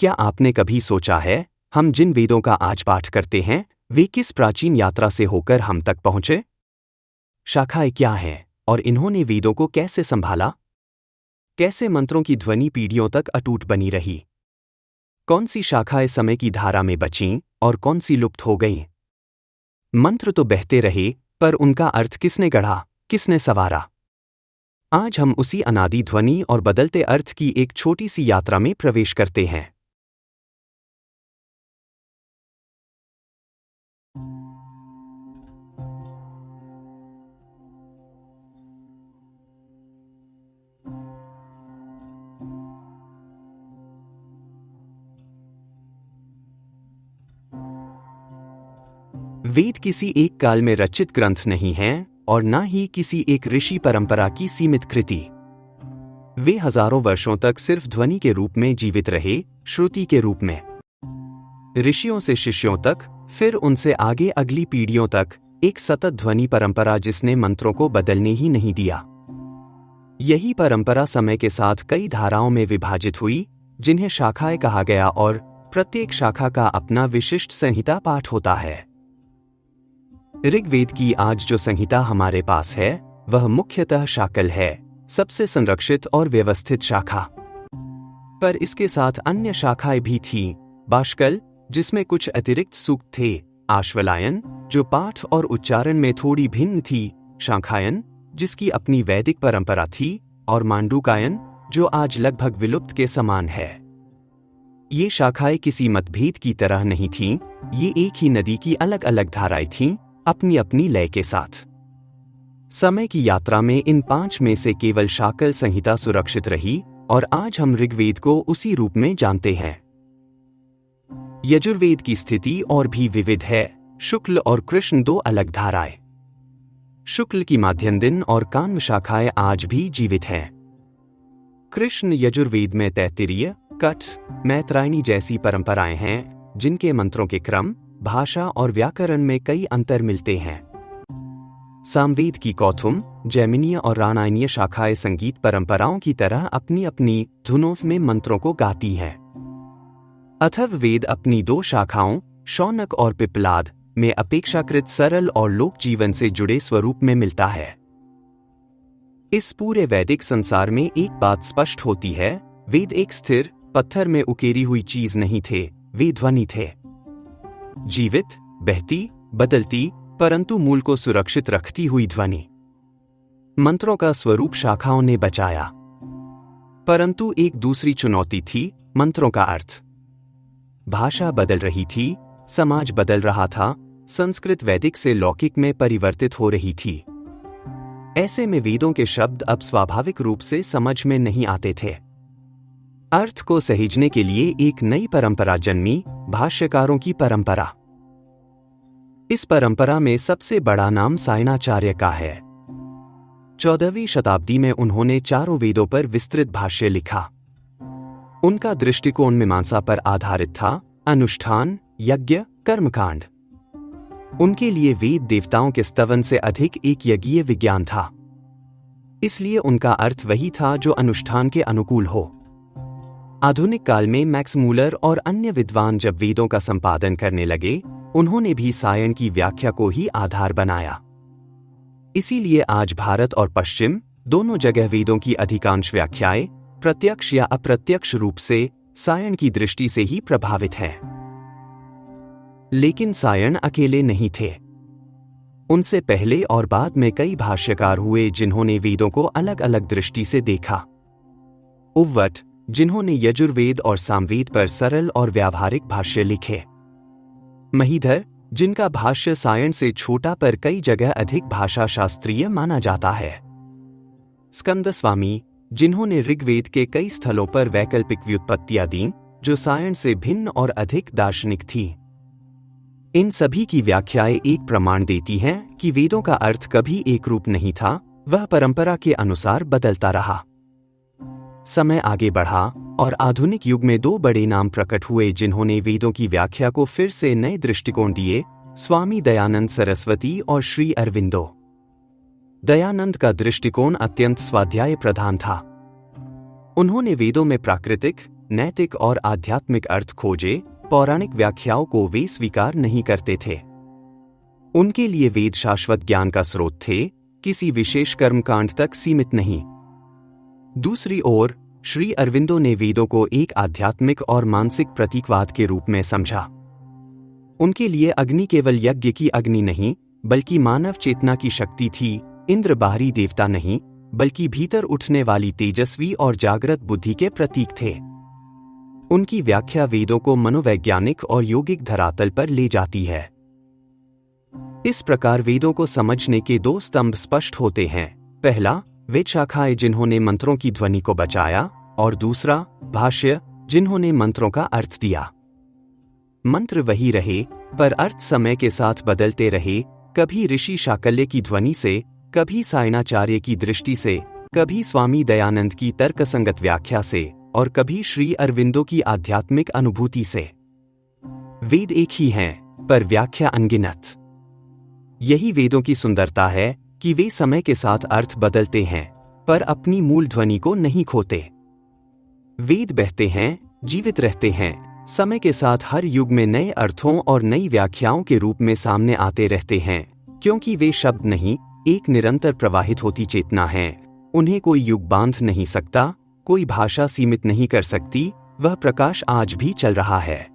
क्या आपने कभी सोचा है, हम जिन वेदों का आज पाठ करते हैं, वे किस प्राचीन यात्रा से होकर हम तक पहुंचे? शाखाएं क्या हैं और इन्होंने वेदों को कैसे संभाला? कैसे मंत्रों की ध्वनि पीढ़ियों तक अटूट बनी रही? कौन सी शाखाएं समय की धारा में बचीं और कौन सी लुप्त हो गईं? मंत्र तो बहते रहे, पर उनका अर्थ किसने गढ़ा, किसने संवारा? आज हम उसी अनादि ध्वनि और बदलते अर्थ की एक छोटी सी यात्रा में प्रवेश करते हैं। वेद किसी एक काल में रचित ग्रंथ नहीं हैं और न ही किसी एक ऋषि परंपरा की सीमित कृति। वे हजारों वर्षों तक सिर्फ ध्वनि के रूप में जीवित रहे, श्रुति के रूप में। ऋषियों से शिष्यों तक, फिर उनसे आगे अगली पीढ़ियों तक एक सतत ध्वनि परंपरा जिसने मंत्रों को बदलने ही नहीं दिया। यही परंपरा समय के साथ कई धाराओं में विभाजित हुई, जिन्हें शाखाएं कहा गया, और प्रत्येक शाखा का अपना विशिष्ट संहिता पाठ होता है। ऋग्वेद की आज जो संहिता हमारे पास है, वह मुख्यतः शाकल है, सबसे संरक्षित और व्यवस्थित शाखा। पर इसके साथ अन्य शाखाएं भी थीं। बाष्कल, जिसमें कुछ अतिरिक्त सूक्त थे, आश्वलायन, जो पाठ और उच्चारण में थोड़ी भिन्न थी, शाखायन, जिसकी अपनी वैदिक परंपरा थी, और मांडूकायन, जो आज लगभग विलुप्त के समान है। ये शाखाएं किसी मतभेद की तरह नहीं थीं, ये एक ही नदी की अलग अलग धाराएं थीं, अपनी अपनी लय के साथ। समय की यात्रा में इन 5 में से केवल शाकल संहिता सुरक्षित रही, और आज हम ऋग्वेद को उसी रूप में जानते हैं। यजुर्वेद की स्थिति और भी विविध है। शुक्ल और कृष्ण दो अलग धाराएं। शुक्ल की माध्यन्दिन और कान्व शाखाएं आज भी जीवित हैं। कृष्ण यजुर्वेद में तैत्तिरीय, कठ, मैत्रायणी जैसी परंपराएं हैं, जिनके मंत्रों के क्रम, भाषा और व्याकरण में कई अंतर मिलते हैं। सामवेद की कौथुम, जैमिनीय और रामायणीय शाखाएं संगीत परंपराओं की तरह अपनी अपनी धुनों में मंत्रों को गाती हैं। अथर्ववेद अपनी 2 शाखाओं, शौनक और पिप्पलाद, में अपेक्षाकृत सरल और लोक जीवन से जुड़े स्वरूप में मिलता है। इस पूरे वैदिक संसार में एक बात स्पष्ट होती है, वेद एक स्थिर, पत्थर में उकेरी हुई चीज नहीं थे, वे ध्वनि थे। जीवित, बहती, बदलती, परंतु मूल को सुरक्षित रखती हुई ध्वनि। मंत्रों का स्वरूप शाखाओं ने बचाया, परंतु एक दूसरी चुनौती थी, मंत्रों का अर्थ। भाषा बदल रही थी, समाज बदल रहा था, संस्कृत वैदिक से लौकिक में परिवर्तित हो रही थी। ऐसे में वेदों के शब्द अब स्वाभाविक रूप से समझ में नहीं आते थे। अर्थ को सहेजने के लिए एक नई परंपरा जन्मी, भाष्यकारों की परंपरा। इस परंपरा में सबसे बड़ा नाम सायणाचार्य का है। 14वीं शताब्दी में उन्होंने चारों वेदों पर विस्तृत भाष्य लिखा। उनका दृष्टिकोण मीमांसा पर आधारित था, अनुष्ठान, यज्ञ, कर्मकांड। उनके लिए वेद देवताओं के स्तवन से अधिक एक यज्ञीय विज्ञान था। इसलिए उनका अर्थ वही था जो अनुष्ठान के अनुकूल हो। आधुनिक काल में मैक्स मूलर और अन्य विद्वान जब वेदों का संपादन करने लगे, उन्होंने भी सायण की व्याख्या को ही आधार बनाया। इसीलिए आज भारत और पश्चिम दोनों जगह वेदों की अधिकांश व्याख्याएं प्रत्यक्ष या अप्रत्यक्ष रूप से सायण की दृष्टि से ही प्रभावित हैं। लेकिन सायण अकेले नहीं थे। उनसे पहले और बाद में कई भाष्यकार हुए जिन्होंने वेदों को अलग अलग दृष्टि से देखा। उव्वट, जिन्होंने यजुर्वेद और सामवेद पर सरल और व्यावहारिक भाष्य लिखे। महीधर, जिनका भाष्य सायण से छोटा पर कई जगह अधिक भाषा शास्त्रीय माना जाता है। स्कंदस्वामी, जिन्होंने ऋग्वेद के कई स्थलों पर वैकल्पिक व्युत्पत्तियां दीं, जो सायण से भिन्न और अधिक दार्शनिक थी। इन सभी की व्याख्याएं एक प्रमाण देती हैं कि वेदों का अर्थ कभी एक रूप नहीं था, वह परंपरा के अनुसार बदलता रहा। समय आगे बढ़ा और आधुनिक युग में 2 बड़े नाम प्रकट हुए जिन्होंने वेदों की व्याख्या को फिर से नए दृष्टिकोण दिए, स्वामी दयानंद सरस्वती और श्री अरविंदो। दयानंद का दृष्टिकोण अत्यंत स्वाध्याय प्रधान था। उन्होंने वेदों में प्राकृतिक, नैतिक और आध्यात्मिक अर्थ खोजे, पौराणिक व्याख्याओं को वे स्वीकार नहीं करते थे। उनके लिए वेद शाश्वत ज्ञान का स्रोत थे, किसी विशेष कर्मकांड तक सीमित नहीं। दूसरी ओर श्री अरविंदो ने वेदों को एक आध्यात्मिक और मानसिक प्रतीकवाद के रूप में समझा। उनके लिए अग्नि केवल यज्ञ की अग्नि नहीं, बल्कि मानव चेतना की शक्ति थी। इंद्र बाहरी देवता नहीं, बल्कि भीतर उठने वाली तेजस्वी और जागृत बुद्धि के प्रतीक थे। उनकी व्याख्या वेदों को मनोवैज्ञानिक और योगिक धरातल पर ले जाती है। इस प्रकार वेदों को समझने के दो स्तंभ स्पष्ट होते हैं। पहला, वेद शाखाएं जिन्होंने मंत्रों की ध्वनि को बचाया, और दूसरा, भाष्य जिन्होंने मंत्रों का अर्थ दिया। मंत्र वही रहे, पर अर्थ समय के साथ बदलते रहे, कभी ऋषि शाकल्य की ध्वनि से, कभी सायणाचार्य की दृष्टि से, कभी स्वामी दयानंद की तर्कसंगत व्याख्या से, और कभी श्री अरविंदो की आध्यात्मिक अनुभूति से। वेद एक ही हैं, पर व्याख्या अनगिनत। यही वेदों की सुंदरता है कि वे समय के साथ अर्थ बदलते हैं, पर अपनी मूल ध्वनि को नहीं खोते। वेद बहते हैं, जीवित रहते हैं, समय के साथ हर युग में नए अर्थों और नई व्याख्याओं के रूप में सामने आते रहते हैं, क्योंकि वे शब्द नहीं, एक निरंतर प्रवाहित होती चेतना है। उन्हें कोई युग बांध नहीं सकता, कोई भाषा सीमित नहीं कर सकती। वह प्रकाश आज भी चल रहा है।